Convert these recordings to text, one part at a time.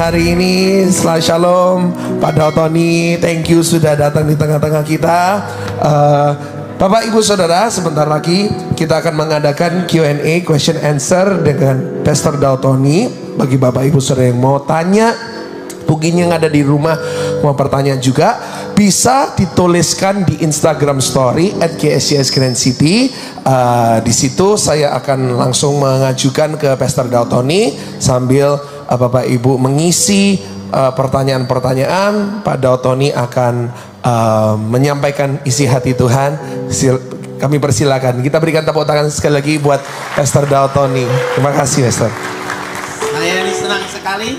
hari ini. Selamat shalom Pak Dautoni, thank you sudah datang di tengah-tengah kita. Bapak Ibu Saudara, sebentar lagi kita akan mengadakan Q&A, question answer dengan Pastor Dautoni. Bagi Bapak Ibu Saudara yang mau tanya, mungkin yang ada di rumah mau pertanyaan juga, bisa dituliskan di Instagram Story @GSCS Grand City. Di situ saya akan langsung mengajukan ke Pastor Dautoni sambil Bapak Ibu mengisi pertanyaan-pertanyaan. Pak Dautoni akan menyampaikan isi hati Tuhan. Kami persilakan. Kita berikan tepuk tangan sekali lagi buat Pastor Dautoni. Terima kasih, Pastor. Saya ini senang sekali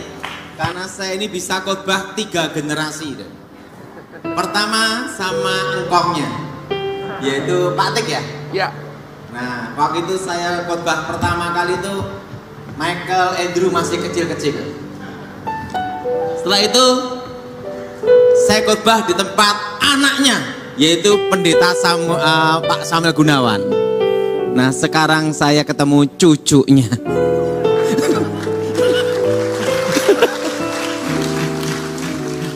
karena saya ini bisa khotbah 3 generasi. Pertama sama engkongnya, yaitu Pak Tik ya. Ya. Nah, waktu itu saya khotbah pertama kali itu Michael Andrew masih kecil-kecil. Setelah itu saya khotbah di tempat anaknya, yaitu Pendeta Pak Samuel Gunawan. Nah, sekarang saya ketemu cucunya.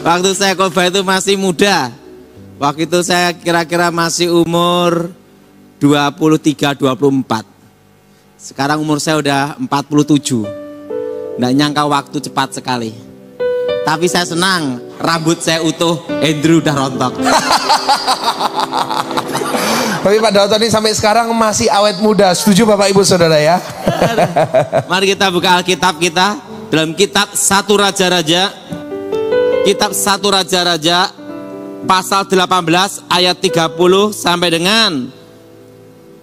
Waktu saya khotbah itu masih muda. Waktu itu saya kira-kira masih umur 23-24. Sekarang umur saya udah 47. Nggak nyangka waktu cepat sekali. Tapi saya senang, rambut saya utuh, Andrew udah rontok. Tapi Pak Dautoni sampai sekarang masih awet muda. Setuju Bapak Ibu Saudara ya? Mari kita buka Alkitab kita dalam kitab 1 Raja-Raja. Kitab 1 Raja-Raja pasal 18 ayat 30 sampai dengan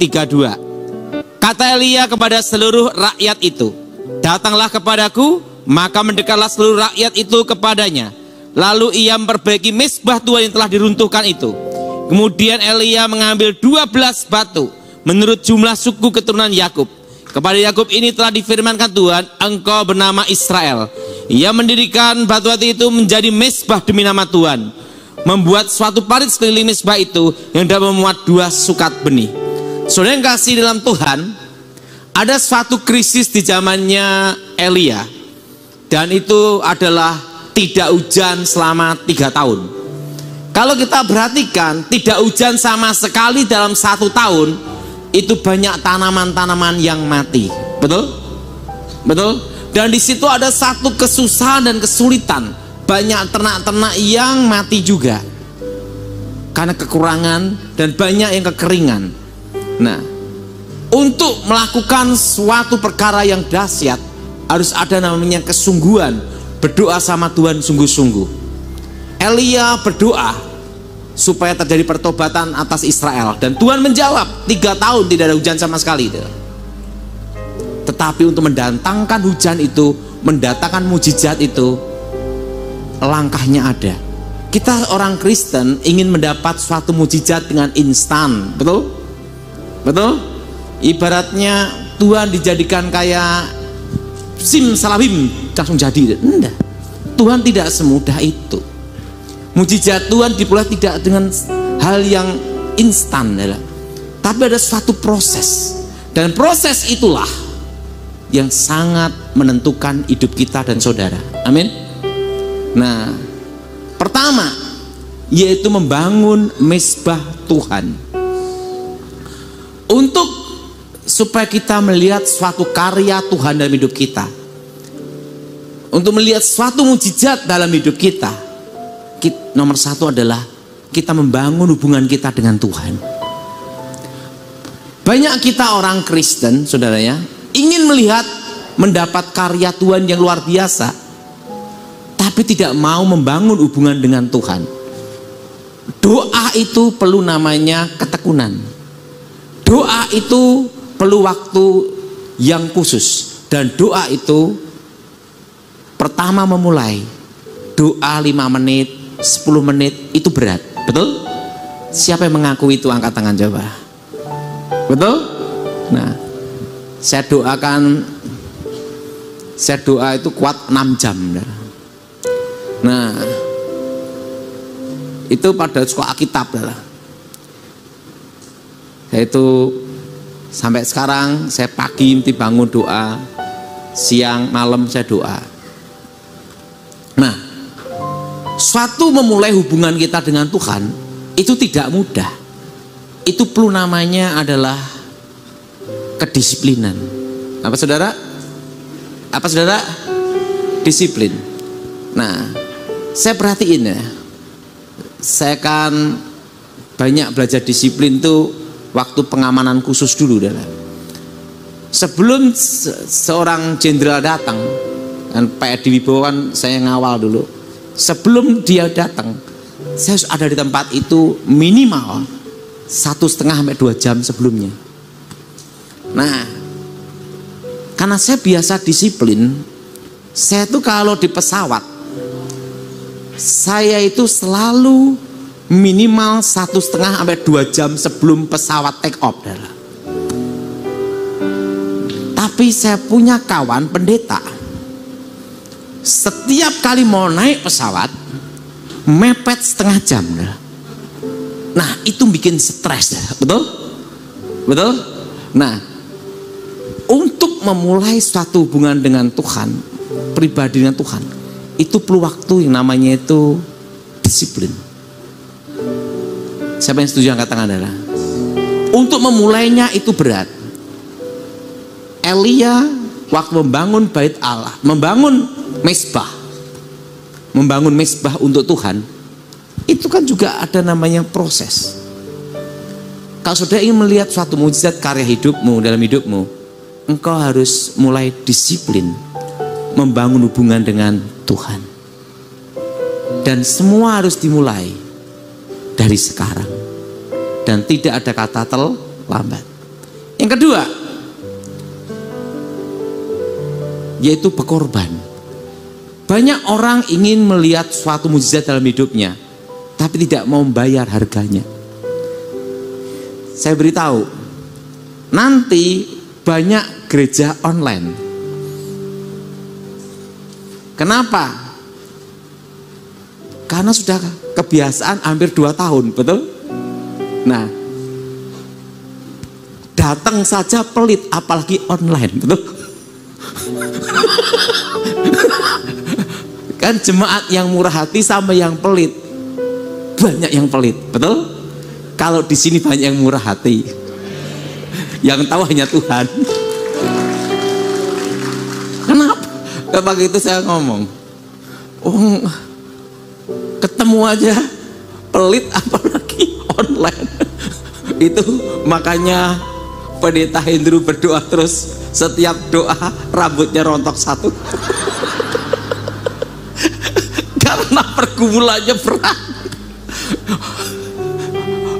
32. Kata Elia kepada seluruh rakyat itu, datanglah kepadaku, maka mendekatlah seluruh rakyat itu kepadanya. Lalu ia memperbaiki mezbah Tuhan yang telah diruntuhkan itu. Kemudian Elia mengambil 12 batu menurut jumlah suku keturunan Yakub. Kepada Yakub ini telah difirmankan Tuhan, engkau bernama Israel. Ia mendirikan batu-batu itu menjadi mezbah demi nama Tuhan. Membuat suatu parit sekeliling mezbah itu yang dapat memuat 2 sukat benih. Saudara yang kasih dalam Tuhan, ada suatu krisis di zamannya Elia. Dan itu adalah tidak hujan selama 3 tahun. Kalau kita perhatikan, tidak hujan sama sekali dalam 1 tahun, itu banyak tanaman-tanaman yang mati. Betul? Betul? Dan di situ ada satu kesusahan dan kesulitan. Banyak ternak-ternak yang mati juga karena kekurangan, dan banyak yang kekeringan. Nah, untuk melakukan suatu perkara yang dahsyat harus ada namanya kesungguhan, berdoa sama Tuhan sungguh-sungguh. Elia berdoa supaya terjadi pertobatan atas Israel, dan Tuhan menjawab. 3 tahun tidak ada hujan sama sekali. Tetapi untuk mendatangkan hujan itu, mendatangkan mujizat itu, langkahnya ada. Kita orang Kristen ingin mendapat suatu mujizat dengan instan, betul? Betul? Ibaratnya Tuhan dijadikan kayak simsalabim langsung jadi. Enggak. Tuhan tidak semudah itu. Mujizat Tuhan diperoleh tidak dengan hal yang instan, tapi ada suatu proses, dan proses itulah yang sangat menentukan hidup kita dan saudara. Amin. Nah, pertama yaitu membangun mezbah Tuhan. Untuk supaya kita melihat suatu karya Tuhan dalam hidup kita, untuk melihat suatu mujizat dalam hidup kita, nomor 1 adalah kita membangun hubungan kita dengan Tuhan. Banyak kita orang Kristen, saudara ya, ingin melihat, mendapat karya Tuhan yang luar biasa, tapi tidak mau membangun hubungan dengan Tuhan. Doa itu perlu namanya ketekunan. Doa itu perlu waktu yang khusus, dan doa itu pertama memulai doa 5 menit, 10 menit itu berat. Betul? Siapa yang mengaku itu, angkat tangan coba. Betul? Nah, saya doa itu kuat 6 jam. Nah, itu pada sekolah Alkitab lah. Yaitu sampai sekarang saya pagi mesti bangun doa, siang malam saya doa. suatu memulai hubungan kita dengan Tuhan itu tidak mudah. Itu perlu namanya adalah kedisiplinan. Apa saudara? Apa saudara? Disiplin. Nah, saya perhatiin ya. Saya kan banyak belajar disiplin tuh waktu pengamanan khusus dulu. Sebelum seorang jenderal datang, kan Pak Edi Wibowo kan saya ngawal dulu. Sebelum dia datang, saya harus ada di tempat itu minimal 1,5 sampai 2 jam sebelumnya. Nah, karena saya biasa disiplin, saya tuh kalau di pesawat, saya itu selalu minimal 1,5 sampai 2 jam sebelum pesawat take off. Tapi saya punya kawan pendeta, setiap kali mau naik pesawat mepet 1/2 jam. Nah, itu bikin stres, betul? Betul? Nah, untuk memulai suatu hubungan dengan Tuhan, pribadi dengan Tuhan, itu perlu waktu yang namanya itu disiplin. Siapa yang setuju angkat tangan adalah? Untuk memulainya itu berat. Elia waktu membangun bait Allah, membangun mesbah untuk Tuhan, itu kan juga ada namanya proses. Kalau saudara ingin melihat suatu mukjizat karya hidupmu dalam hidupmu, engkau harus mulai disiplin membangun hubungan dengan Tuhan. Dan semua harus dimulai dari sekarang. Dan tidak ada kata terlambat. Yang kedua, yaitu berkorban. Banyak orang ingin melihat suatu mukjizat dalam hidupnya, tapi tidak mau membayar harganya. Saya beritahu, nanti banyak gereja online. Kenapa? Karena sudah kebiasaan hampir 2 tahun, betul? Nah, datang saja pelit, apalagi online, betul? Kan jemaat yang murah hati sama yang pelit, banyak yang pelit, betul? Kalau di sini banyak yang murah hati, yang tahu hanya Tuhan. Kenapa? Ketika itu saya ngomong, oh, ketemu aja pelit, apalagi online. Itu makanya Pendeta Hendro berdoa terus, setiap doa rambutnya rontok 1. Karena pergumulannya berat.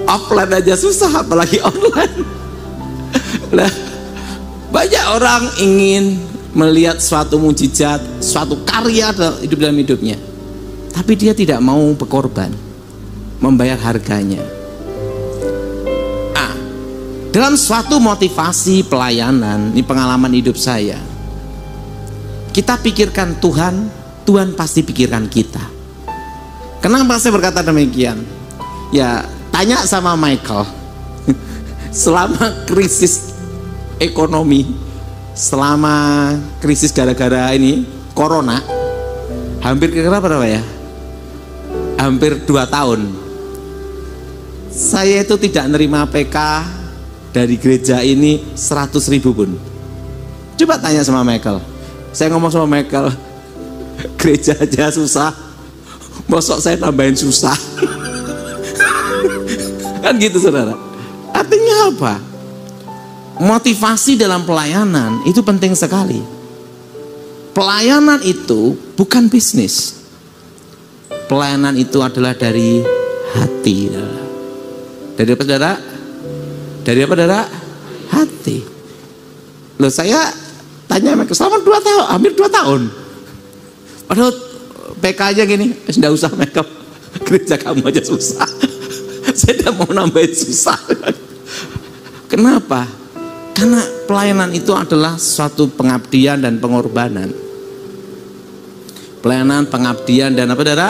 Offline aja susah, apalagi online. Nah, banyak orang ingin melihat suatu mukjizat, suatu karya dalam hidupnya, tapi dia tidak mau berkorban, membayar harganya. Dalam suatu motivasi pelayanan, ini pengalaman hidup saya, kita pikirkan Tuhan, Tuhan pasti pikirkan kita. Kenapa saya berkata demikian? Ya, tanya sama Michael. Selama krisis ekonomi, selama krisis gara-gara ini corona, hampir kira-kira berapa ya? Hampir 2 tahun. Saya itu tidak nerima PK dari gereja ini 100.000 pun. Coba tanya sama Michael. Saya ngomong sama Michael, gereja aja susah, mosok saya tambahin susah. Kan gitu saudara. Artinya apa? Motivasi dalam pelayanan itu penting sekali. Pelayanan itu bukan bisnis. Pelayanan itu adalah dari hati. Dari apa saudara? Dari apa saudara? Hati. Loh, saya tanya mereka selama 2 tahun, hampir 2 tahun. Padahal PK aja gini, tidak usah mereka, gereja kamu aja susah. Saya tidak mau nambahin susah. Kenapa? Karena pelayanan itu adalah suatu pengabdian dan pengorbanan. Pelayanan, pengabdian dan apa saudara?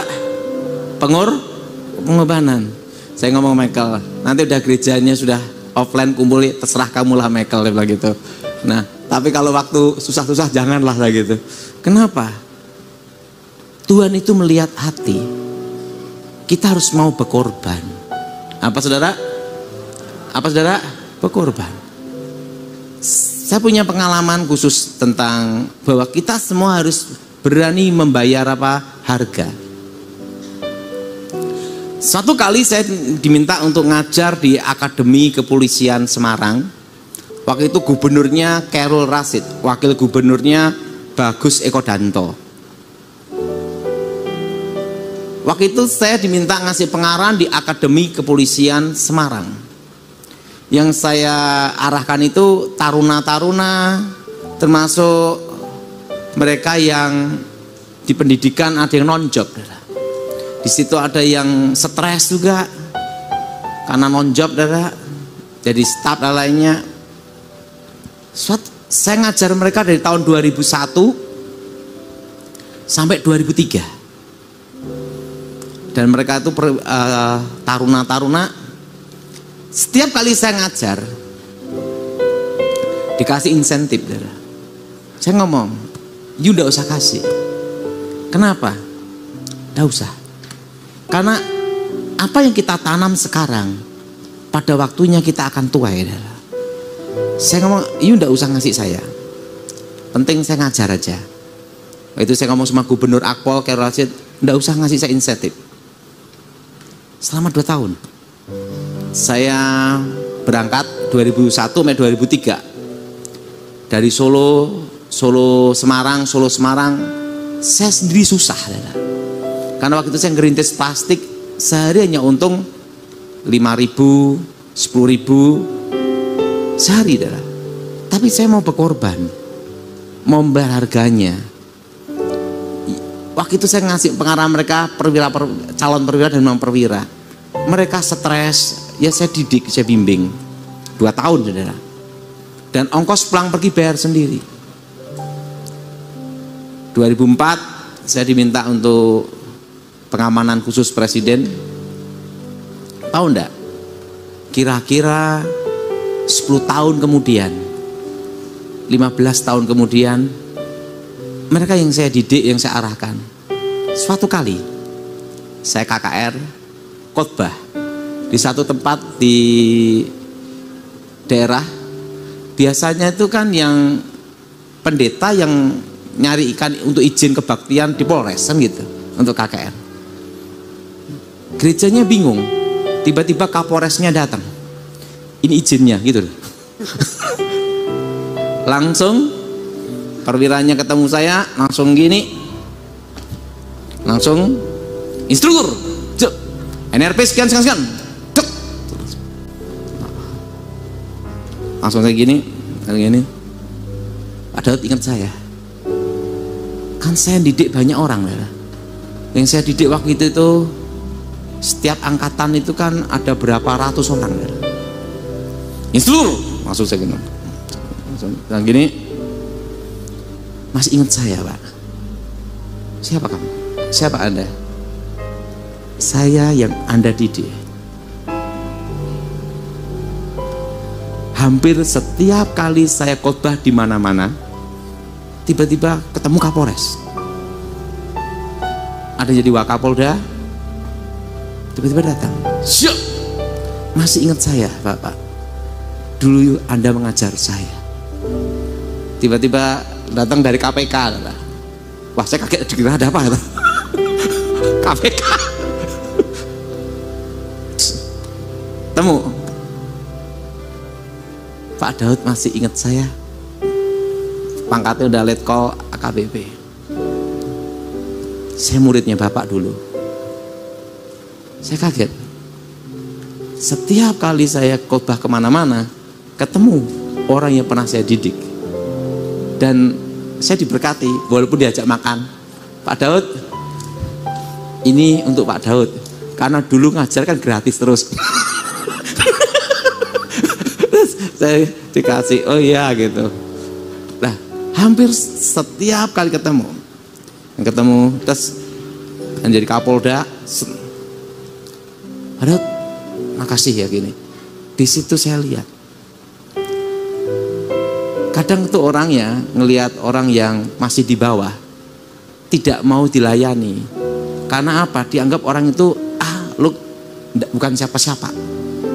Pengorbanan. Saya ngomong Michael, nanti udah gerejanya sudah offline kumpul, terserah kamu lah Michael, dia bilang gitu. Nah, tapi kalau waktu susah-susah janganlah lah gitu. Kenapa? Tuhan itu melihat hati. kita harus mau berkorban. Apa saudara? Apa saudara? Berkorban. Saya punya pengalaman khusus tentang bahwa kita semua harus berani membayar apa? Harga. Suatu kali saya diminta untuk ngajar di Akademi Kepolisian Semarang. Waktu itu gubernurnya Khairul Rasyid, wakil gubernurnya Bagus Ekodanto. Waktu itu saya diminta ngasih pengarahan di Akademi Kepolisian Semarang. Yang saya arahkan itu taruna-taruna, termasuk mereka yang di pendidikan ada yang non-job. Di situ ada yang stres juga karena non-job, jadi staf dan lainnya. Saya ngajar mereka dari tahun 2001 sampai 2003. Dan mereka itu taruna-taruna. Setiap kali saya ngajar dikasih insentif. Saya ngomong, you nggak usah kasih. Kenapa? Nggak usah. Karena apa yang kita tanam sekarang, pada waktunya kita akan tua. Saya ngomong, you nggak usah ngasih saya. Penting saya ngajar aja. Itu saya ngomong sama Gubernur Akpol Khairul Rasyid, nggak usah ngasih saya insentif. Selama 2 tahun saya berangkat 2001 sampai 2003 dari Solo Semarang. Saya sendiri susah karena waktu itu saya ngerintis plastik, sehari hanya untung 5.000, 10.000 sehari. Tapi saya mau berkorban, mau membayar harganya. Waktu itu saya ngasih pengarahan mereka calon perwira dan non perwira. Mereka stres, ya saya didik, saya bimbing 2 tahun, saudara. Dan ongkos pulang pergi bayar sendiri. 2004 saya diminta untuk pengamanan khusus presiden. Tahu enggak? Kira-kira 10 tahun kemudian, 15 tahun kemudian, mereka yang saya didik, yang saya arahkan. Suatu kali saya KKR khotbah di satu tempat di daerah. Biasanya itu kan yang pendeta yang nyari ikan untuk izin kebaktian di Polres kan gitu, untuk KKR. Gerejanya bingung, tiba-tiba Kapolresnya datang, ini izinnya gitu. Langsung perwiranya ketemu saya, langsung gini, langsung instruktur, NRP sekian. Langsung kayak gini. Pak Daud ingat saya, kan saya didik banyak orang. Yang saya didik waktu itu setiap angkatan itu kan ada berapa ratus orang. Instruktur, langsung saya gini. Langsung gini. Masih ingat saya, Pak? Siapa kamu? Siapa Anda? Saya yang Anda didik. Hampir setiap kali saya khotbah di mana-mana, tiba-tiba ketemu Kapolres. Ada jadi Wakapolda, tiba-tiba datang. Siap. Masih ingat saya, Bapak? Dulu Anda mengajar saya. Tiba-tiba datang dari KPK. Wah, saya kaget, dikira ada apa? KPK. Temu. Pak Daud masih ingat saya. Pangkatnya udah letkol AKBP. Saya muridnya Bapak dulu. Saya kaget. Setiap kali saya khotbah kemana-mana, ketemu orang yang pernah saya didik. Dan saya diberkati, walaupun diajak makan. Pak Daud, ini untuk Pak Daud. Karena dulu ngajar kan gratis terus. Terus saya dikasih, oh iya gitu. Nah, hampir setiap kali ketemu, terus menjadi Kapolda. Pak Daud, makasih ya gini. Di situ saya lihat. Kadang tuh orang ya ngelihat orang yang masih di bawah tidak mau dilayani. Karena apa? Dianggap orang itu bukan siapa-siapa.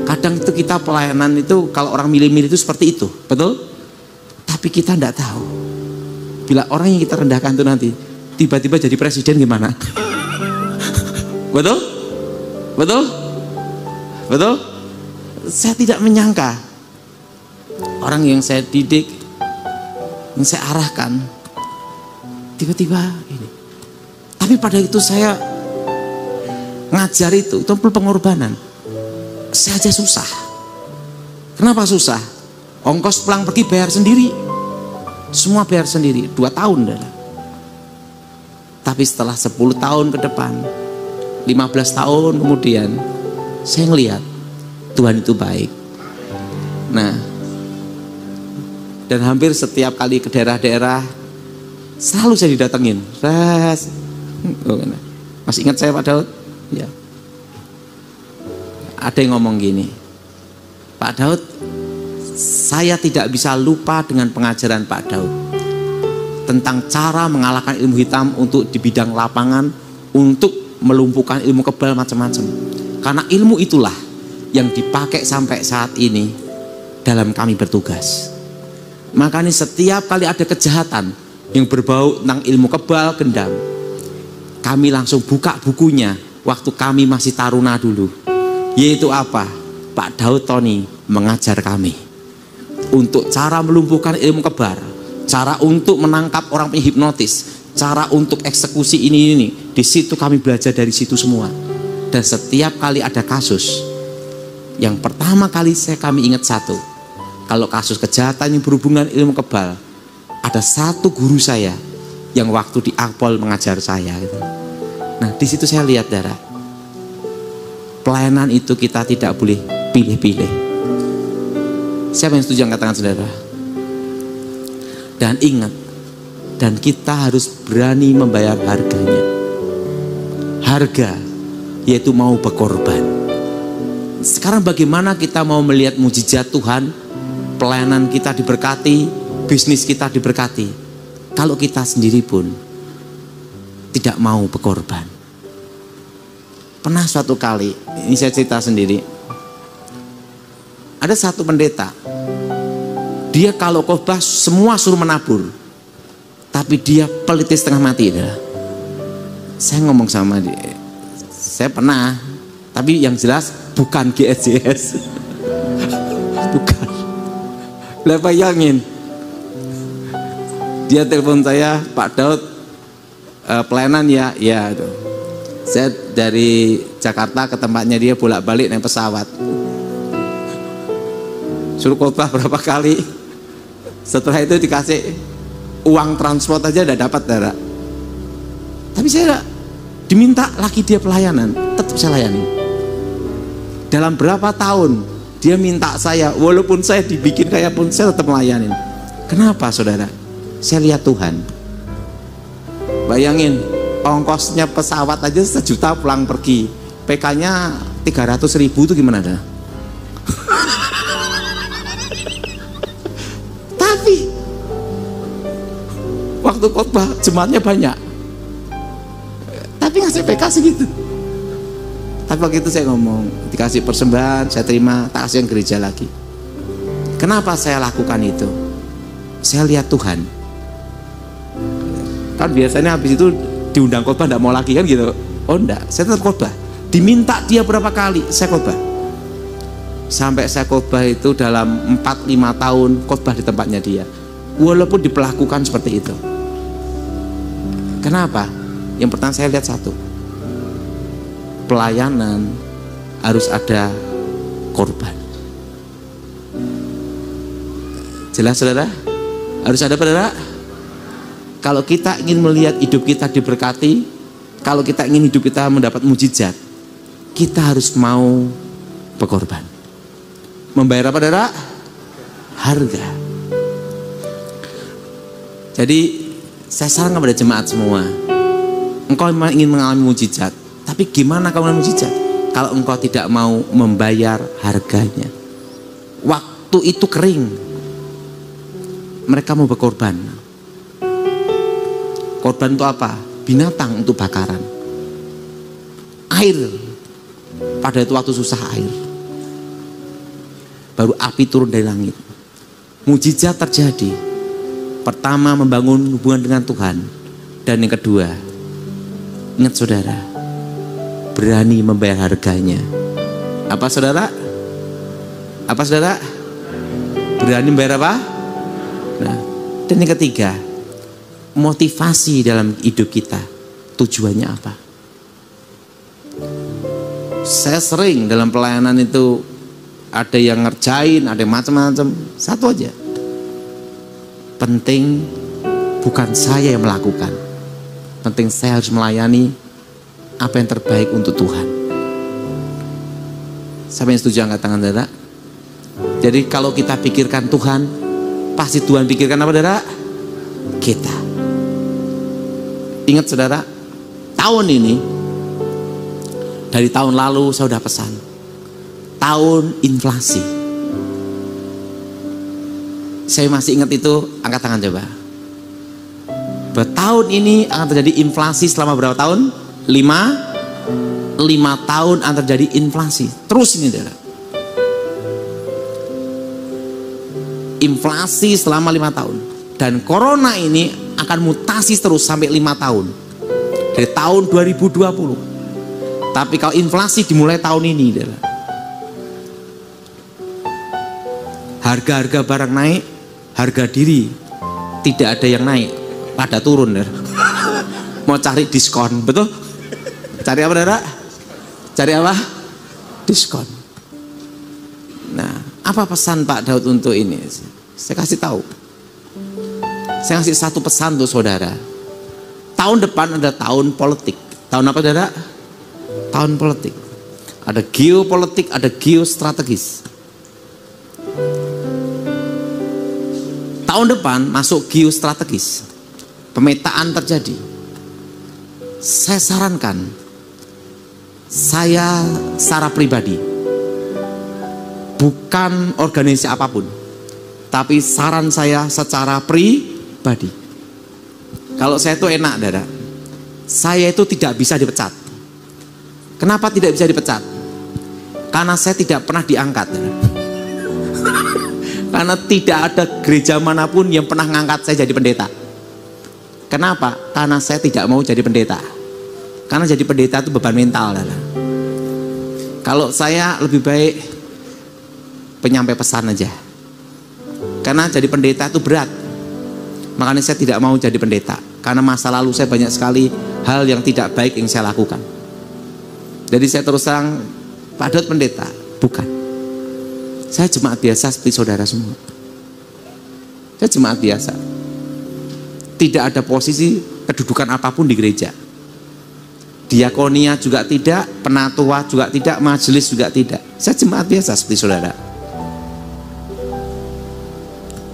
Kadang itu kita pelayanan itu kalau orang milih-milih itu seperti itu, betul? Tapi kita tidak tahu. Bila orang yang kita rendahkan itu nanti tiba-tiba jadi presiden gimana? Betul? Betul? Betul? Saya tidak menyangka orang yang saya didik, yang saya arahkan, tiba-tiba ini. Tapi pada itu saya ngajar itu perlu pengorbanan. Saya aja susah. Kenapa susah? Ongkos pulang pergi bayar sendiri. Semua bayar sendiri, 2 tahun dah. Tapi setelah 10 tahun ke depan, 15 tahun kemudian, saya ngelihat Tuhan itu baik. Nah, dan hampir setiap kali ke daerah-daerah selalu saya didatengin. Masih ingat saya Pak Daud? Ya. Ada yang ngomong gini, Pak Daud, saya tidak bisa lupa dengan pengajaran Pak Daud tentang cara mengalahkan ilmu hitam untuk di bidang lapangan, untuk melumpuhkan ilmu kebal macam-macam. Karena ilmu itulah yang dipakai sampai saat ini dalam kami bertugas. Makanya setiap kali ada kejahatan yang berbau tentang ilmu kebal, gendam, kami langsung buka bukunya waktu kami masih taruna dulu. Yaitu apa? Pak Daud Tony mengajar kami untuk cara melumpuhkan ilmu kebal, cara untuk menangkap orang penghipnotis, cara untuk eksekusi ini. Di situ kami belajar dari situ semua. Dan setiap kali ada kasus, yang pertama kali kami ingat satu, kalau kasus kejahatan yang berhubungan ilmu kebal, ada satu guru saya yang waktu di Akpol mengajar saya. Nah, di situ saya lihat, Dara, pelayanan itu kita tidak boleh pilih-pilih. Siapa yang setuju angkat tangan saudara? Dan ingat, dan kita harus berani membayar harganya. Harga, yaitu mau berkorban. Sekarang bagaimana kita mau melihat mujizat Tuhan, pelayanan kita diberkati, bisnis kita diberkati, kalau kita sendiri pun tidak mau berkorban. Pernah suatu kali, ini saya cerita sendiri, ada satu pendeta, dia kalau khotbah semua suruh menabur, tapi dia peliti setengah mati. Saya ngomong sama dia, saya pernah, tapi yang jelas bukan GSJS. Bukan. Lah bayangin, dia telepon saya, Pak Daud, pelayanan ya, ya. Saya dari Jakarta ke tempatnya dia bolak-balik naik pesawat. Suruh khotbah berapa kali. Setelah itu dikasih uang transport aja udah dapat, Dara. Tapi saya diminta lagi dia pelayanan, tetap saya layani. Dalam berapa tahun dia minta saya, walaupun saya dibikin kayak pun saya tetap melayanin. Kenapa saudara? Saya lihat Tuhan. Bayangin, ongkosnya pesawat aja 1 juta pulang pergi, PK-nya 300.000 itu gimana dah? Tapi waktu khotbah jemaatnya banyak, tapi ngasih PK segitu. Tapi waktu itu saya ngomong, dikasih persembahan, saya terima, tak kasih yang gereja lagi. Kenapa saya lakukan itu? Saya lihat Tuhan. Kan biasanya habis itu diundang khotbah enggak mau lagi kan gitu. Oh enggak, saya tetap khotbah. Diminta dia berapa kali, saya khotbah. Sampai saya khotbah itu dalam 4-5 tahun khotbah di tempatnya dia. Walaupun diperlakukan seperti itu. Kenapa? Yang pertama saya lihat satu, pelayanan harus ada korban. Jelas saudara? Harus ada, saudara? Kalau kita ingin melihat hidup kita diberkati, kalau kita ingin hidup kita mendapat mujizat, kita harus mau berkorban. Membayar apa, saudara? Harga. Jadi saya sarankan kepada jemaat semua, engkau memang ingin mengalami mujizat, tapi gimana kamu mengalami mujizat kalau engkau tidak mau membayar harganya? Waktu itu kering, mereka mau berkorban. Korban itu apa? Binatang untuk bakaran. Air Pada itu waktu susah air, baru api turun dari langit. Mujizat terjadi. Pertama, membangun hubungan dengan Tuhan. Dan yang kedua, ingat saudara, berani membayar harganya. Apa saudara? Apa saudara? Berani membayar apa? Nah, dan yang ketiga, motivasi dalam hidup kita. Tujuannya apa? Saya sering dalam pelayanan itu ada yang ngerjain, ada yang macam-macam. Satu aja. Penting bukan saya yang melakukan. Penting saya harus melayani apa yang terbaik untuk Tuhan. Siapa yang setuju angkat tangan saudara? Jadi kalau kita pikirkan Tuhan, pasti Tuhan pikirkan apa saudara? Kita. Ingat saudara, tahun ini, dari tahun lalu saya sudah pesan, tahun inflasi. Saya masih ingat itu, angkat tangan coba. Tahun ini akan terjadi inflasi selama berapa tahun? 5 tahun akan terjadi inflasi. Terus ini saudara. Inflasi selama 5 tahun. Dan corona ini akan mutasi terus sampai 5 tahun. Dari tahun 2020. Tapi kalau inflasi dimulai tahun ini, harga-harga barang naik, harga diri tidak ada yang naik, pada turun. Mau cari diskon, betul? Cari apa, saudara? Cari apa? Diskon. Nah, apa pesan Pak Daud untuk ini? Saya kasih tahu. Saya kasih satu pesan untuk saudara. Tahun depan ada tahun politik. Tahun apa, saudara? Tahun politik. Ada geopolitik, ada geostrategis. Tahun depan masuk geostrategis. Pemetaan terjadi. Saya sarankan, saya secara pribadi, bukan organisasi apapun, tapi saran saya secara pribadi. Kalau saya itu enak, saudara. Saya itu tidak bisa dipecat. Kenapa tidak bisa dipecat? Karena saya tidak pernah diangkat. Karena tidak ada gereja manapun yang pernah ngangkat saya jadi pendeta. Kenapa? Karena saya tidak mau jadi pendeta. Karena jadi pendeta itu beban mental. Kalau saya lebih baik penyampai pesan aja. Karena jadi pendeta itu berat. Makanya saya tidak mau jadi pendeta. Karena masa lalu saya banyak sekali hal yang tidak baik yang saya lakukan. Jadi saya terus terang, Pak Daud pendeta, bukan. Saya jemaat biasa seperti saudara semua. Saya jemaat biasa. Tidak ada posisi kedudukan apapun di gereja. Diakonia juga tidak, penatua juga tidak, majelis juga tidak. Saya jemaat biasa seperti saudara.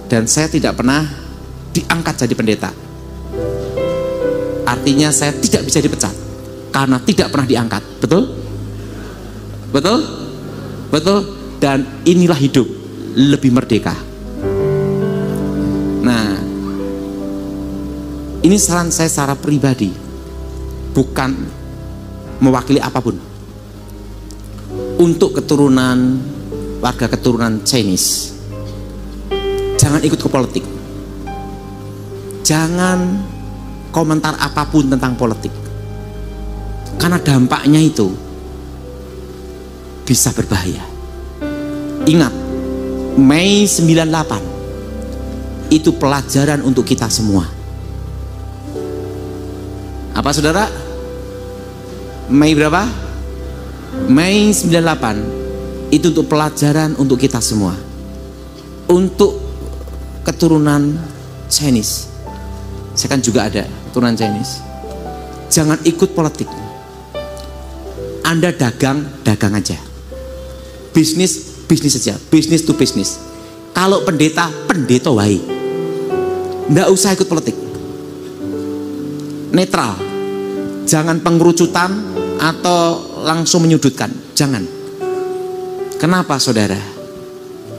Dan saya tidak pernah diangkat jadi pendeta. Artinya saya tidak bisa dipecat. Karena tidak pernah diangkat. Betul? Betul? Betul? Dan inilah hidup lebih merdeka. Nah, ini saran saya secara pribadi, bukan mewakili apapun. Untuk keturunan, warga keturunan Chinese, jangan ikut ke politik. Jangan komentar apapun tentang politik. Karena dampaknya itu bisa berbahaya. Ingat, Mei 98 itu pelajaran untuk kita semua. Apa saudara? Mei berapa? Mei 98 itu untuk pelajaran untuk kita semua. Untuk keturunan Chinese. Saya kan juga ada keturunan Chinese. Jangan ikut politik. Anda dagang aja. Bisnis saja. Bisnis to bisnis. Kalau pendeta wae. Nggak usah ikut politik. Netral. Jangan pengerucutan atau langsung menyudutkan. Jangan. Kenapa saudara?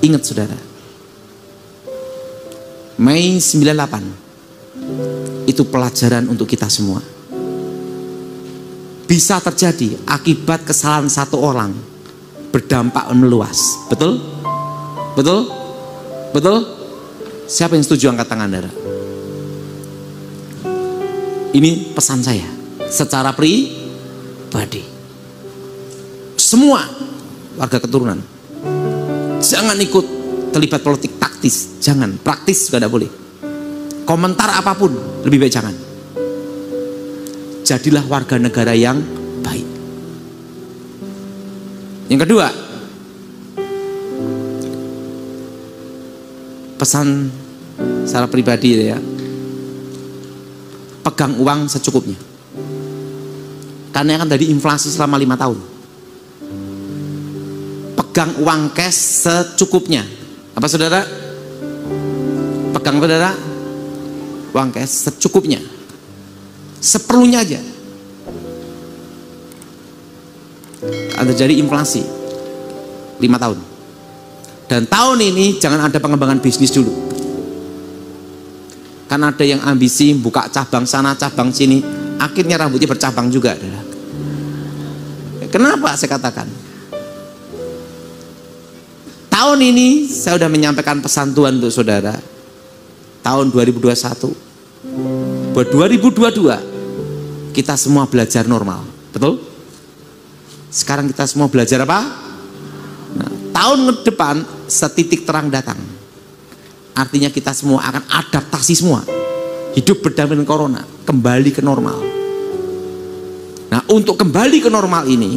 Ingat saudara. Mei 98 itu pelajaran untuk kita semua. bisa terjadi akibat kesalahan satu orang berdampak meluas. Betul? Betul? Betul? Siapa yang setuju angkat tangan, saudara? Ini pesan saya secara pribadi. Semua warga keturunan, jangan ikut terlibat politik taktis, jangan. Praktis juga tidak boleh. Komentar apapun lebih baik jangan. Jadilah warga negara yang baik. Yang kedua, pesan secara pribadi ya, pegang uang secukupnya. Karena akan jadi inflasi selama 5 tahun. Pegang uang cash secukupnya. Apa saudara? Pegang saudara uang cash secukupnya, seperlunya aja. Akan terjadi inflasi 5 tahun. Dan tahun ini jangan ada pengembangan bisnis dulu. Karena ada yang ambisi buka cabang sana cabang sini, akhirnya rambutnya bercabang juga. Kenapa saya katakan? Tahun ini saya sudah menyampaikan pesan Tuhan untuk saudara. Tahun 2021, buat 2022 kita semua belajar normal, betul? Sekarang kita semua belajar apa? Nah, tahun depan setitik terang datang. Artinya kita semua akan adaptasi semua, hidup berdampingan corona, kembali ke normal. Nah, untuk kembali ke normal ini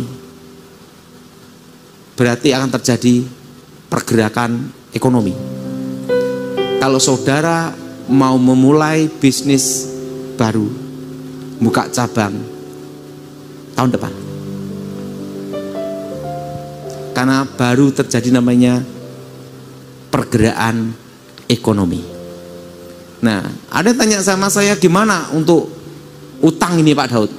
berarti akan terjadi pergerakan ekonomi. Kalau saudara mau memulai bisnis baru, buka cabang tahun depan, karena baru terjadi namanya pergerakan ekonomi. Nah, ada yang tanya sama saya, gimana untuk utang ini Pak Daud?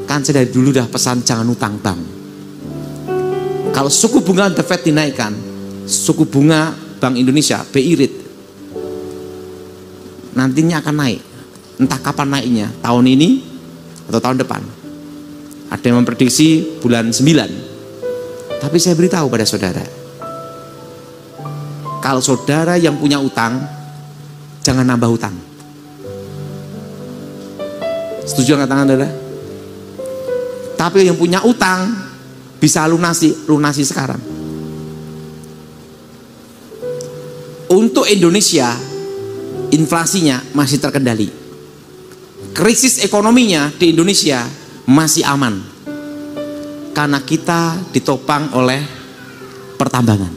Kan saya dari dulu udah pesan jangan utang bank. Kalau suku bunga The Fed dinaikkan, suku bunga Bank Indonesia, BI Rate, nantinya akan naik. Entah kapan naiknya, tahun ini atau tahun depan. Ada yang memprediksi bulan 9. Tapi saya beritahu pada saudara, kalau saudara yang punya utang, jangan nambah utang. Setuju nggak tangan saudara? Tapi yang punya utang bisa lunasi sekarang. Untuk Indonesia, inflasinya masih terkendali. Krisis ekonominya di Indonesia masih aman. Karena kita ditopang oleh pertambangan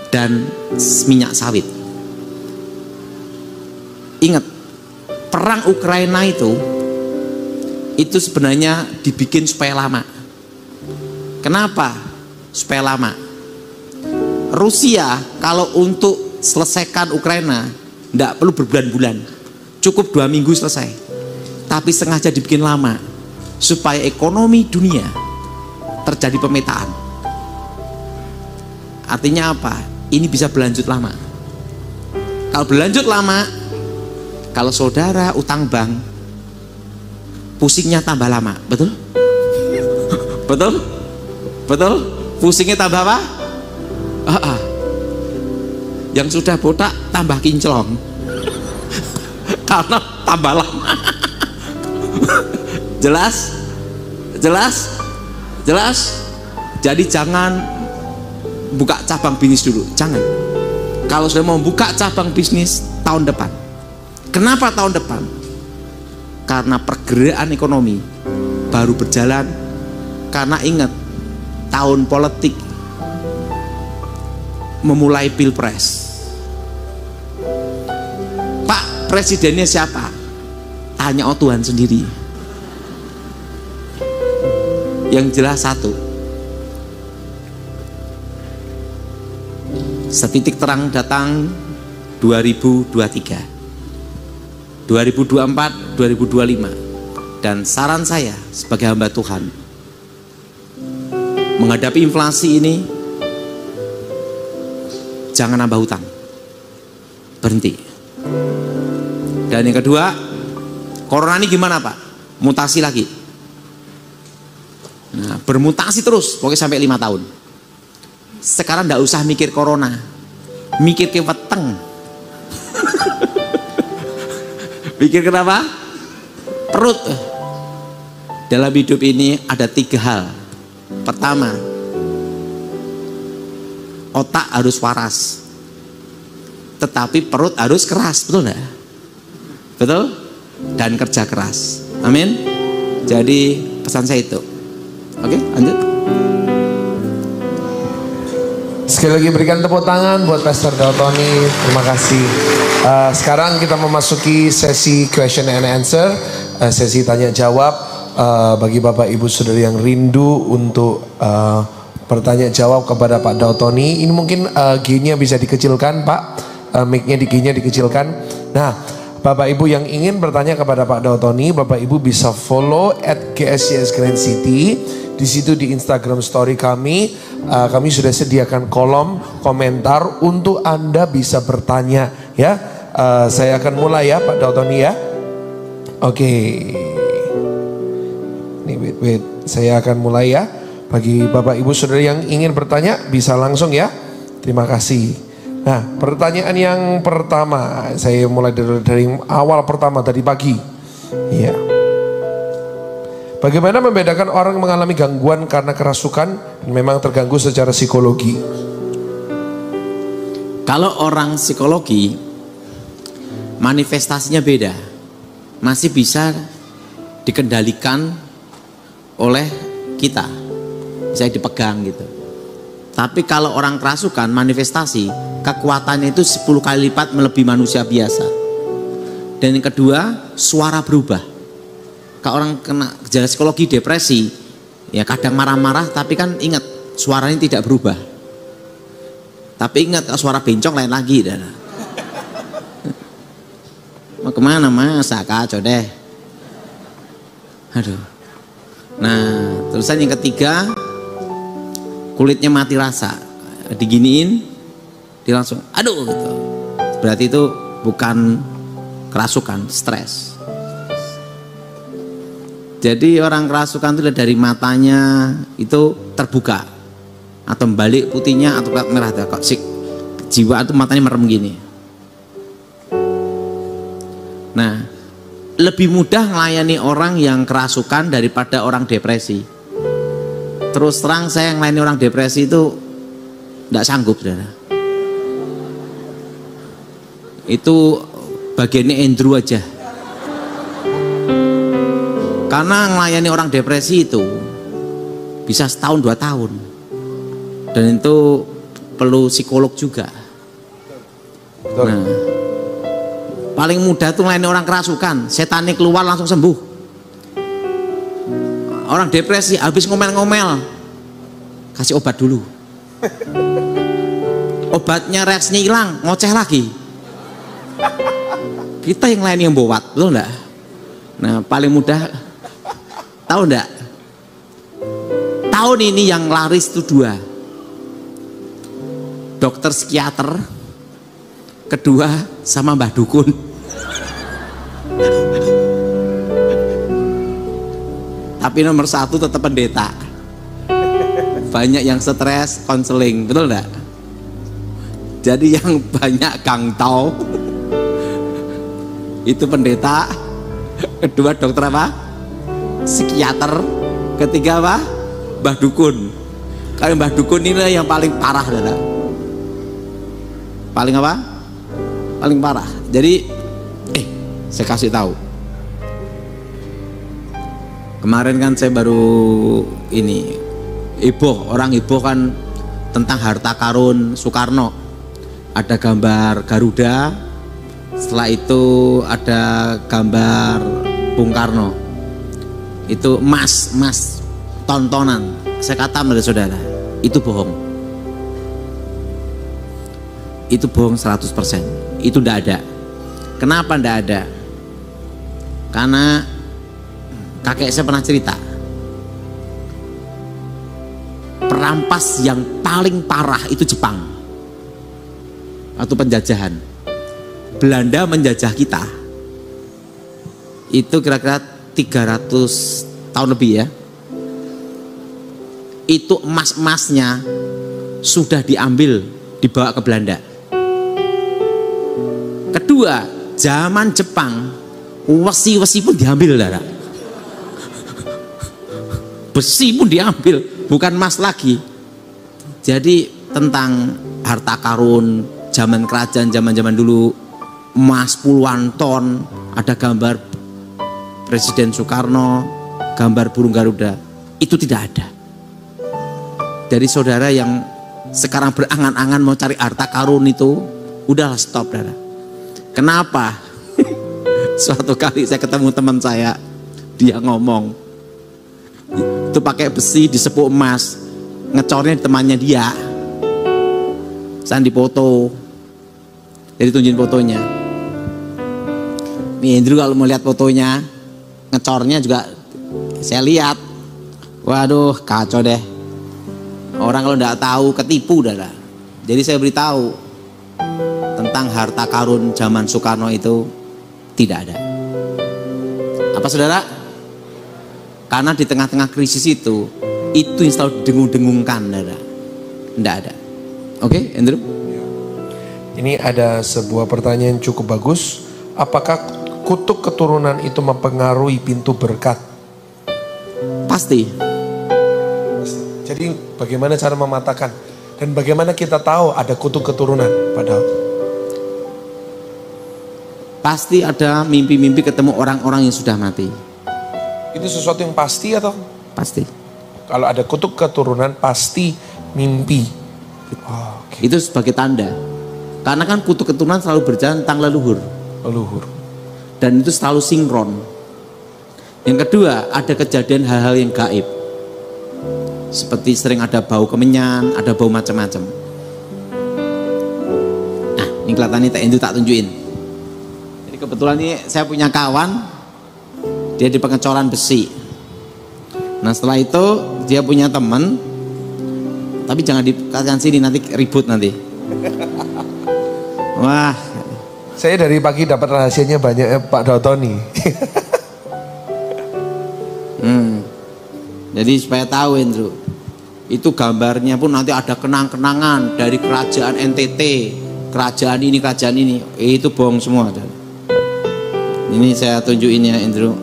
dan minyak sawit. Ingat, perang Ukraina itu sebenarnya dibikin supaya lama. Kenapa supaya lama? Rusia kalau untuk selesaikan Ukraina tidak perlu berbulan-bulan, cukup 2 minggu selesai. Tapi sengaja dibikin lama supaya ekonomi dunia terjadi pemetaan. Artinya apa? Ini bisa berlanjut lama. Kalau berlanjut lama, kalau saudara utang bank, pusingnya tambah lama, betul? Betul? Betul? Pusingnya tambah apa? Yang sudah botak tambah kinclong. Karena tambah lama. Jelas? Jelas? Jelas? Jadi jangan buka cabang bisnis dulu, jangan. Kalau sudah mau buka cabang bisnis tahun depan. Kenapa tahun depan? Karena pergerakan ekonomi baru berjalan. Karena ingat, tahun politik memulai pilpres. Pak, presidennya siapa? Tanya Tuhan sendiri. Yang jelas satu, setitik terang datang 2023, 2024, 2025. Dan saran saya sebagai hamba Tuhan, menghadapi inflasi ini, jangan nambah hutang, berhenti. Dan yang kedua, corona ini gimana Pak? mutasi lagi. Nah, bermutasi terus, pokoknya sampai 5 tahun. Sekarang nggak usah mikir corona, mikir ke weteng. Mikir kenapa? Perut. Dalam hidup ini ada 3 hal. Pertama, otak harus waras, tetapi perut harus keras, betul nggak? Betul? Dan kerja keras. Amin. Jadi pesan saya itu. Oke, lanjut. Sekali lagi berikan tepuk tangan buat Pastor Dautoni. Terima kasih. Sekarang kita memasuki sesi question and answer, sesi tanya jawab. Bagi Bapak Ibu Saudara yang rindu untuk bertanya jawab kepada Pak Dautoni, ini mungkin G-nya bisa dikecilkan, Pak. Mic-nya dikecilkan. Nah, Bapak Ibu yang ingin bertanya kepada Pak Dautoni, Bapak Ibu bisa follow @GSCS Grand City. Di situ di Instagram story kami sudah sediakan kolom komentar untuk Anda bisa bertanya ya. Saya akan mulai ya Pak Dautoni ya. Oke. Nih wait. Saya akan mulai ya. Bagi Bapak Ibu Saudara yang ingin bertanya bisa langsung ya. Terima kasih. Nah, pertanyaan yang pertama, saya mulai dari awal pertama tadi pagi. Iya. Bagaimana membedakan orang mengalami gangguan karena kerasukan dan memang terganggu secara psikologi? Kalau orang psikologi, manifestasinya beda. Masih bisa dikendalikan oleh kita, bisa dipegang gitu. Tapi kalau orang kerasukan, manifestasi, kekuatannya itu 10 kali lipat melebihi manusia biasa. Dan yang kedua, suara berubah. Kalau orang kena gejala psikologi, depresi, ya kadang marah-marah, tapi kan ingat suaranya tidak berubah. Tapi ingat suara bencong lain lagi. Mau kemana mas? Kacau deh. Aduh. Nah, terusan yang ketiga, kulitnya mati rasa, diginiin, dia langsung, aduh gitu. Berarti itu bukan kerasukan, stres. Jadi orang kerasukan itu dari matanya itu terbuka atau balik putihnya atau merah, kok jiwa itu matanya merem gini. Nah, lebih mudah melayani orang yang kerasukan daripada orang depresi. Terus terang saya yang melayani orang depresi itu tidak sanggup, saudara. Itu bagiannya Andrew aja. Karena melayani orang depresi itu bisa setahun 2 tahun. Dan itu perlu psikolog juga. Nah, paling mudah itu melayani orang kerasukan, setannya keluar langsung sembuh. Orang depresi habis ngomel-ngomel, kasih obat dulu. Obatnya reaksinya hilang, ngoceh lagi. Kita yang lain yang bowat, betul enggak? Nah, paling mudah, tahu enggak? Tahun ini yang laris itu 2. Dokter psikiater, kedua sama Mbah Dukun. Tapi nomor 1 tetap pendeta. Banyak yang stres, konseling, betul enggak? Jadi yang banyak gangtau itu pendeta, kedua dokter apa? Psikiater, ketiga apa? Mbah Dukun. Kalau Mbah Dukun ini yang paling parah, adalah paling apa? Paling parah. Jadi, saya kasih tahu. Kemarin kan saya baru ini, orang Iboh kan tentang harta karun Soekarno. Ada gambar Garuda, setelah itu ada gambar Bung Karno. Itu emas tontonan. Saya kata kepada saudara, itu bohong. Itu bohong 100%. Itu tidak ada. Kenapa tidak ada? Karena kakek saya pernah cerita, perampas yang paling parah itu Jepang atau penjajahan. Belanda menjajah kita itu kira-kira 300 tahun lebih ya, itu emas-emasnya sudah diambil, dibawa ke Belanda. Kedua, zaman Jepang, wesi-wesi pun diambil, saudara. Besi pun diambil, bukan emas lagi. Jadi tentang harta karun zaman kerajaan zaman dulu, emas puluhan ton, ada gambar Presiden Soekarno, gambar burung Garuda, itu tidak ada. Dari saudara yang sekarang berangan-angan mau cari harta karun itu, udahlah stop, saudara. Kenapa? Suatu kali saya ketemu teman saya, dia ngomong, itu pakai besi disepuk emas, ngecornya di temannya dia. Saya dipoto, jadi tunjukin fotonya. Nih Andrew kalau mau lihat fotonya, ngecornya juga saya lihat. Waduh, kacau deh. Orang kalau nggak tahu ketipu dah. Jadi saya beritahu tentang harta karun zaman Soekarno itu tidak ada. Apa saudara? Karena di tengah-tengah krisis itu yang selalu dengung-dengungkan, saudara. Tidak ada. Oke, Andrew? Ini ada sebuah pertanyaan cukup bagus. Apakah kutuk keturunan itu mempengaruhi pintu berkat? Pasti. Jadi bagaimana cara mematahkan? Dan bagaimana kita tahu ada kutuk keturunan padahal? Pasti ada mimpi-mimpi ketemu orang-orang yang sudah mati. Itu sesuatu yang pasti atau? Pasti. Kalau ada kutuk keturunan pasti mimpi. Oh, okay. Itu sebagai tanda. Karena kan kutuk keturunan selalu berjalan tentang leluhur. Leluhur. Dan itu selalu sinkron. Yang kedua, ada kejadian hal-hal yang gaib. Seperti sering ada bau kemenyan, ada bau macam-macam. Nah, ini kelihatannya itu tak tunjukin. Jadi kebetulan ini saya punya kawan, dia di pengecoran besi. Nah setelah itu dia punya teman, tapi jangan dikatakan sini nanti ribut nanti. Wah, saya dari pagi dapat rahasianya banyak Pak Dotoni. Jadi supaya tahu Andrew, itu gambarnya pun nanti ada kenang-kenangan dari kerajaan NTT, kerajaan ini, itu bohong semua. Ini saya tunjukin ya Andrew.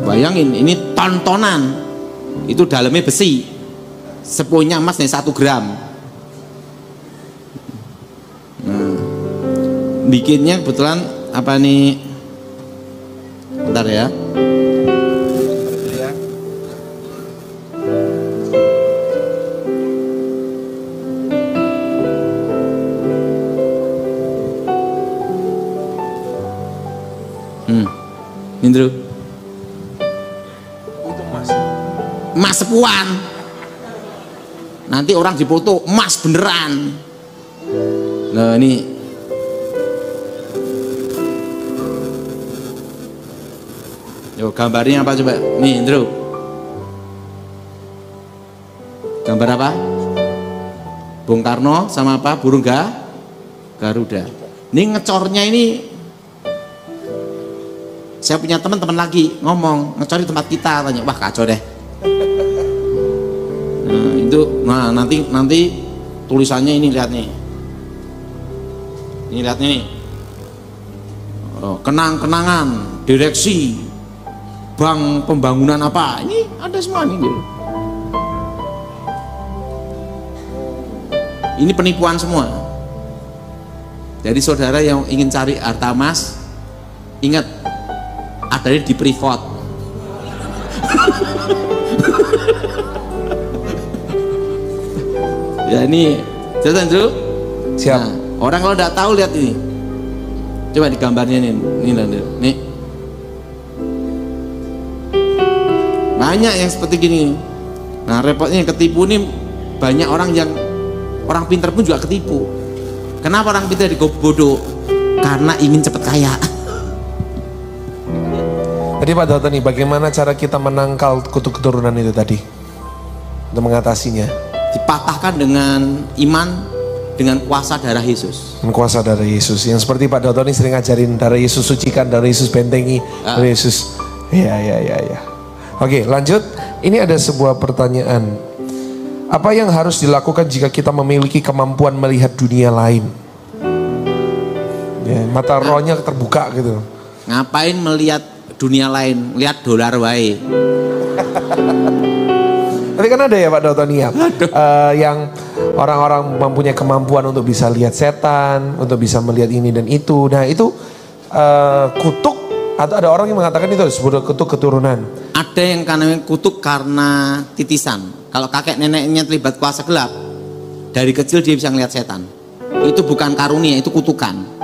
Bayangin, ini tontonan, itu dalamnya besi, sepuhnya emas nih 1 gram. Nah, bikinnya kebetulan apa nih? Bentar ya. Indro. Emas sepuan. Nanti orang dipoto emas beneran. Nah ini yo gambarnya apa coba? Nih Indro. Gambar apa? Bung Karno sama apa? Burung Garuda. Ini ngecornya ini, saya punya teman-teman lagi ngomong ngecor di tempat kita, tanya, wah kacau deh. Nah, itu, nanti tulisannya ini lihat nih. Ini lihat nih. Oh, kenang-kenangan direksi bank pembangunan apa? Ini ada semua nih. Ini penipuan semua. Jadi saudara yang ingin cari harta emas, ingat adanya di privat. Ya ini, jalan dulu. Siap. Nah, orang kalau tidak tahu lihat ini. Coba di gambarnya nih, nih. Banyak yang seperti gini. Nah repotnya yang ketipu nih banyak orang yang orang pintar pun juga ketipu. Kenapa orang pintar digobodo? Karena ingin cepat kaya. Jadi Pak Dotoni, bagaimana cara kita menangkal kutuk keturunan itu tadi? Untuk mengatasinya. Dipatahkan dengan iman, dengan kuasa darah Yesus. Kuasa darah Yesus. Yang seperti Pak Doto ini sering ngajarin, darah Yesus sucikan, darah Yesus bentengi, darah Yesus. Ya. Oke, lanjut. Ini ada sebuah pertanyaan. Apa yang harus dilakukan jika kita memiliki kemampuan melihat dunia lain? Ya, mata rohnya terbuka gitu. Ngapain melihat dunia lain? Lihat dolar wae. Tapi kan ada ya Pak Doto nih ya, yang orang-orang mempunyai kemampuan untuk bisa lihat setan, untuk bisa melihat ini dan itu. Nah itu kutuk, atau ada orang yang mengatakan itu disebut kutuk keturunan. Ada yang karena kutuk karena titisan. Kalau kakek neneknya terlibat kuasa gelap, dari kecil dia bisa ngelihat setan. Itu bukan karunia, itu kutukan.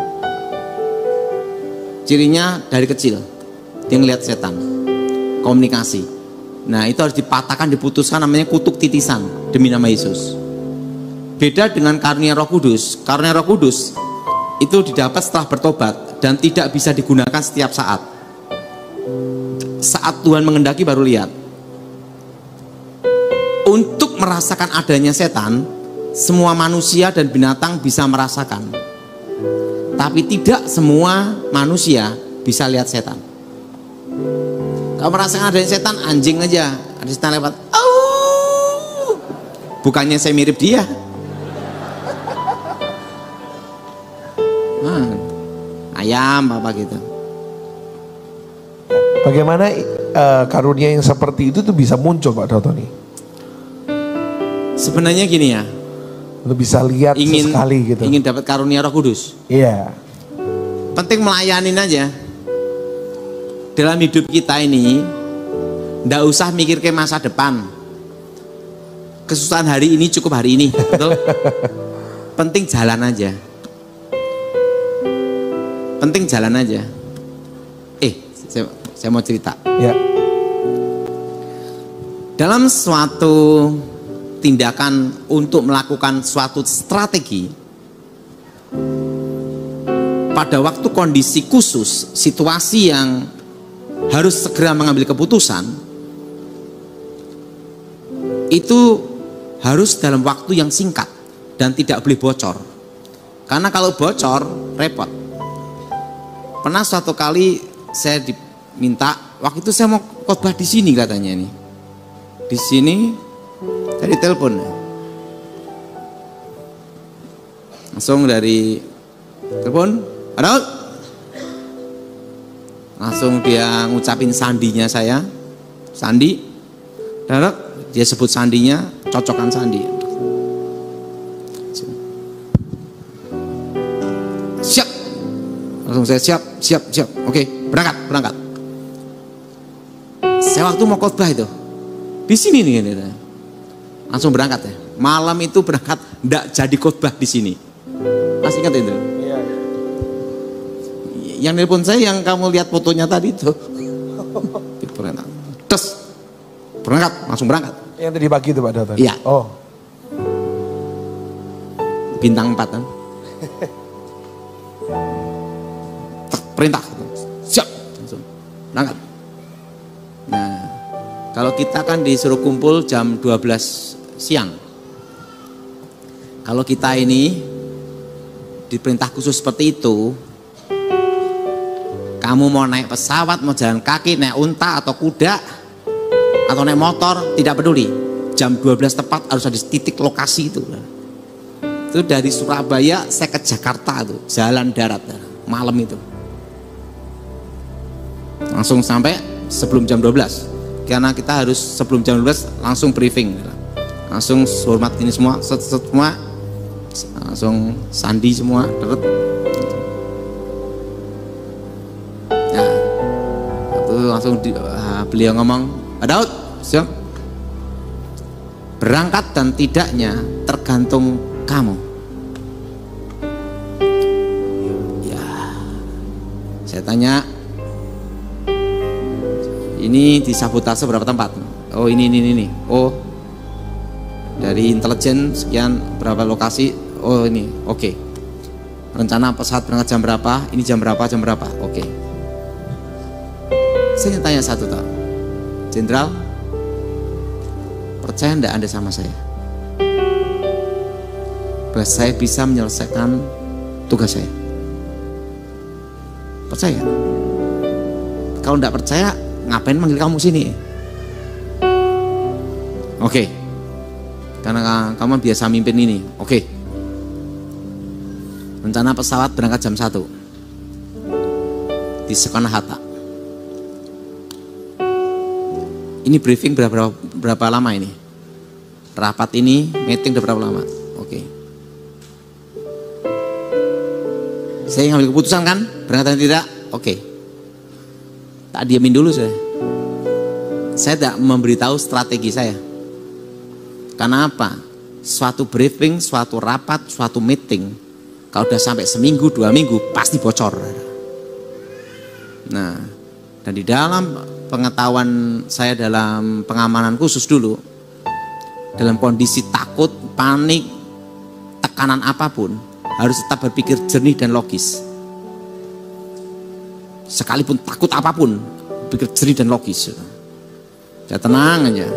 Cirinya dari kecil dia ngelihat setan, komunikasi. Nah itu harus dipatahkan, diputuskan, namanya kutuk titisan demi nama Yesus. Beda dengan karunia Roh Kudus. Karunia Roh Kudus itu didapat setelah bertobat dan tidak bisa digunakan setiap saat. Saat Tuhan mengendaki baru lihat. Untuk merasakan adanya setan, semua manusia dan binatang bisa merasakan. Tapi tidak semua manusia bisa lihat setan. Kalau merasakan adanya setan, anjing aja, ada setan lewat, bukannya saya mirip dia. Ayam apa gitu. Bagaimana karunia yang seperti itu tuh bisa muncul Pak Doto nih? Sebenarnya gini ya, untuk bisa lihat sesekali gitu. Ingin dapat karunia Roh Kudus. Iya. Penting melayanin aja. Dalam hidup kita ini, ndak usah mikir ke masa depan. Kesusahan hari ini cukup hari ini, betul? Penting jalan aja. Penting jalan aja. Saya mau cerita. Ya. Dalam suatu tindakan untuk melakukan suatu strategi, pada waktu kondisi khusus, situasi yang harus segera mengambil keputusan, itu harus dalam waktu yang singkat dan tidak boleh bocor. Karena kalau bocor repot. Pernah suatu kali saya diminta, waktu itu saya mau khotbah di sini katanya nih. Di sini dari telepon. Langsung dari telepon, ada? Langsung dia ngucapin sandinya saya. Sandi. Darat, dia sebut sandinya, cocokan sandi. Siap. Langsung saya siap. Oke, berangkat. Saya waktu mau khotbah itu di sini nih, langsung berangkat ya. Malam itu berangkat, ndak jadi khotbah di sini. Masih ingat itu? Iya. Yang nelpon saya yang kamu lihat fotonya tadi itu. Berangkat, langsung berangkat. Yang tadi pagi itu Pak Doto? Iya. Oh. Bintang 4 kan. Perintah. Siap. Langsung berangkat. Nah, kalau kita kan disuruh kumpul jam 12 siang. Kalau kita ini diperintah khusus seperti itu, kamu mau naik pesawat, mau jalan kaki, naik unta atau kuda, atau naik motor, tidak peduli. Jam 12 tepat harus ada di titik lokasi itu. Itu dari Surabaya saya ke Jakarta tuh, jalan darat malam itu. Langsung sampai sebelum jam 12. Karena kita harus sebelum jam 12 langsung briefing. Langsung hormat ini semua, semua langsung sandi semua, deret. Nah, itu langsung beliau ngomong, Pak Daud, siap. Berangkat dan tidaknya tergantung kamu. Ya, saya tanya, ini disabotase berapa tempat? Oh ini. Oh, dari intelijen sekian berapa lokasi? Oh ini, oke. Rencana pesawat berangkat jam berapa? Ini jam berapa? Oke. Saya tanya satu tak, Jenderal, percaya enggak Anda sama saya? bahwa saya bisa menyelesaikan tugas saya. Percaya? Kalau tidak percaya, ngapain manggil kamu sini? Oke. Karena kamu biasa mimpin ini. Oke. Rencana pesawat berangkat jam 1 di Soekarno-Hatta. Ini briefing berapa lama ini? Rapat ini, meeting udah berapa lama? Oke. Saya ngambil keputusan kan? Berangkat atau tidak? Oke. Tak diamin dulu saya. Saya tidak memberitahu strategi saya. Karena apa? Suatu briefing, suatu rapat, suatu meeting, kalau udah sampai seminggu, 2 minggu, pasti bocor. Nah, dan di dalam pengetahuan saya dalam pengamanan khusus dulu, dalam kondisi takut, panik, tekanan apapun, harus tetap berpikir jernih dan logis. Sekalipun takut apapun, berpikir jernih dan logis. Saya tenang aja.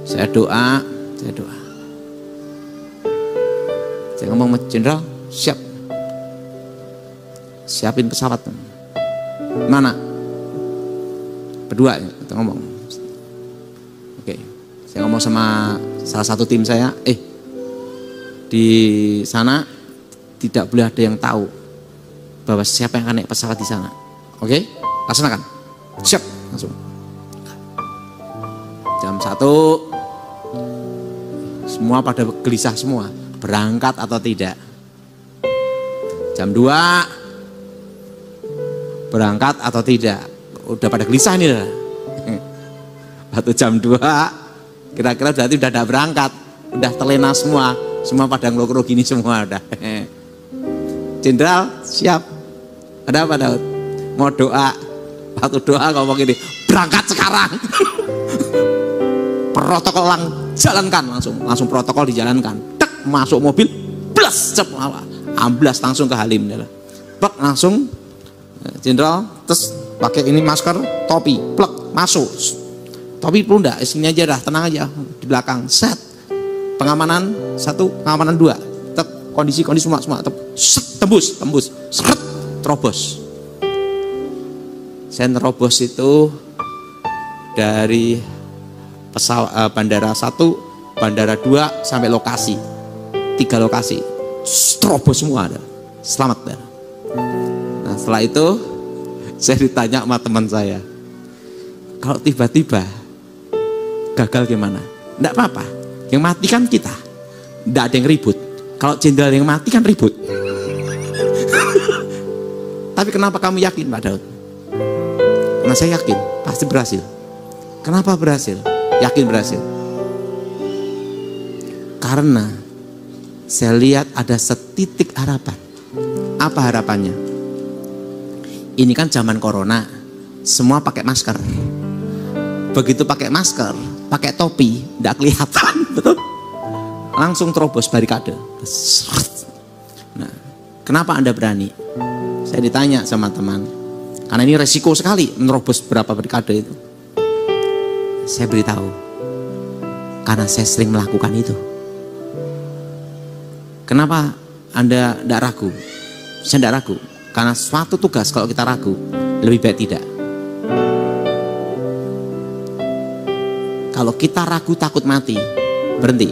Saya doa. Saya ngomong sama jenderal, siap. Siapin pesawat. Mana? Berdua kita ngomong. Oke. Saya ngomong sama salah satu tim saya, di sana tidak boleh ada yang tahu bahwa siapa yang akan naik pesawat di sana. Oke? Laksanakan. Siap, langsung. Jam 1 semua pada gelisah semua, berangkat atau tidak. Jam 2 berangkat atau tidak. Udah pada gelisah nih dah. Waktu jam 2 kira-kira berarti udah ada berangkat, udah terlena semua pada ngelokro gini semua udah. Jenderal siap. Ada apa Daud? Mau doa. Waktu doa ngomong gini, berangkat sekarang. Protokol jalankan langsung protokol dijalankan. Tek, masuk mobil, blas, cep, amblas langsung ke Halim. Plek langsung jenderal, terus pakai ini masker, topi, plek masuk. Topi perlu enggak? Isinya aja dah, tenang aja di belakang. Set. Pengamanan 1, pengamanan 2. Tek, kondisi semua set, tembus, seret, terobos. Saya nerobos itu dari pesawat bandara 1, bandara 2 sampai lokasi. 3 lokasi. Terobos semua ada. Selamat. Nah, setelah itu saya ditanya sama teman saya, kalau tiba-tiba gagal gimana? Enggak apa-apa. Yang mati kan kita. Enggak ada yang ribut. Kalau jenderal yang mati kan ribut. Tapi kenapa kamu yakin Pak Daud? Karena saya yakin pasti berhasil. Kenapa berhasil? Yakin berhasil. Karena saya lihat ada setitik harapan. Apa harapannya? Ini kan zaman corona, semua pakai masker. Begitu pakai masker, pakai topi, tidak kelihatan, betul? Langsung terobos barikade. Nah, kenapa Anda berani? Saya ditanya sama teman, karena ini resiko sekali menerobos berapa barikade itu. Saya beritahu, karena saya sering melakukan itu. Kenapa Anda tidak ragu? Saya tidak ragu, karena suatu tugas kalau kita ragu, lebih baik tidak. Kalau kita ragu takut mati, berhenti.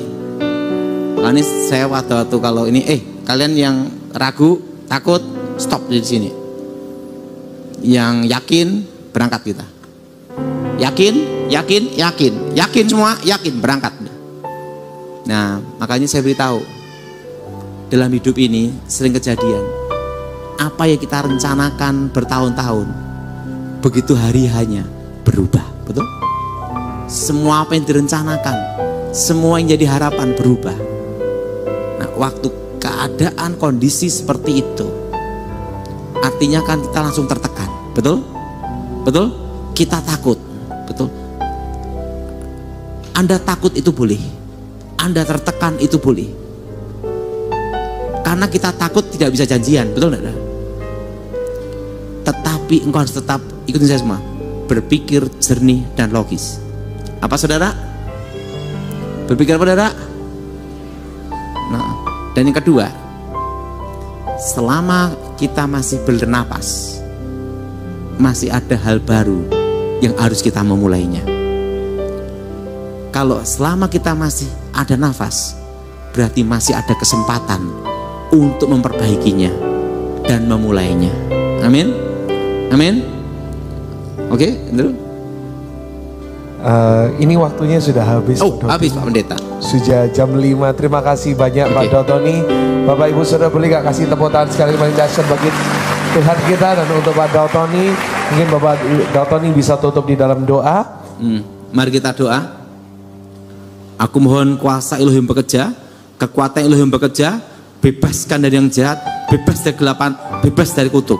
Makanya saya waktu kalau ini, kalian yang ragu, takut, stop di sini. Yang yakin, berangkat kita. Yakin semua, yakin, berangkat. Nah, makanya saya beritahu, dalam hidup ini sering kejadian, apa yang kita rencanakan bertahun-tahun, begitu hari hanya berubah, betul? Semua apa yang direncanakan, semua yang jadi harapan berubah. Nah, waktu keadaan kondisi seperti itu, artinya kan kita langsung tertekan, betul? Betul? Kita takut, betul? Anda takut itu boleh, Anda tertekan itu boleh. Karena kita takut tidak bisa janjian, betul enggak? Tetapi engkau harus tetap, ikutin saya semua, berpikir jernih dan logis. Apa saudara? Berpikir apa saudara? Nah, dan Dan yang kedua, selama kita masih bernapas, masih ada hal baru yang harus kita memulainya. Kalau selama kita masih ada nafas, berarti masih ada kesempatan untuk memperbaikinya dan memulainya. Amin. Amin. Oke, betul. Ini waktunya sudah habis. Oh, habis Pak Pendeta. Sudah jam 5. Terima kasih banyak Pak Dautoni. Bapak Ibu Saudara, boleh gak kasih tepuk tangan sekali paling dahsyat bagi Tuhan kita dan untuk Pak Dautoni. Mungkin Bapak Dautoni bisa tutup di dalam doa. Mari kita doa. Aku mohon kuasa Elohim bekerja, kekuatan Elohim bekerja, bebaskan dari yang jahat, bebas dari kegelapan, bebas dari kutuk.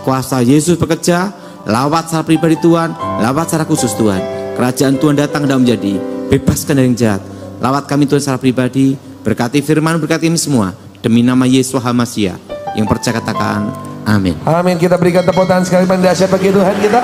Kuasa Yesus bekerja, lawat secara pribadi Tuhan, lawat secara khusus Tuhan. Kerajaan Tuhan datang dan menjadi, bebaskan dari yang jahat. Lawat kami Tuhan secara pribadi, berkati firman, berkati ini semua. Demi nama Yesus Hamasia, yang percaya katakan amin. Amin. Kita berikan tepuk tangan sekali paling dahsyat bagi Tuhan kita.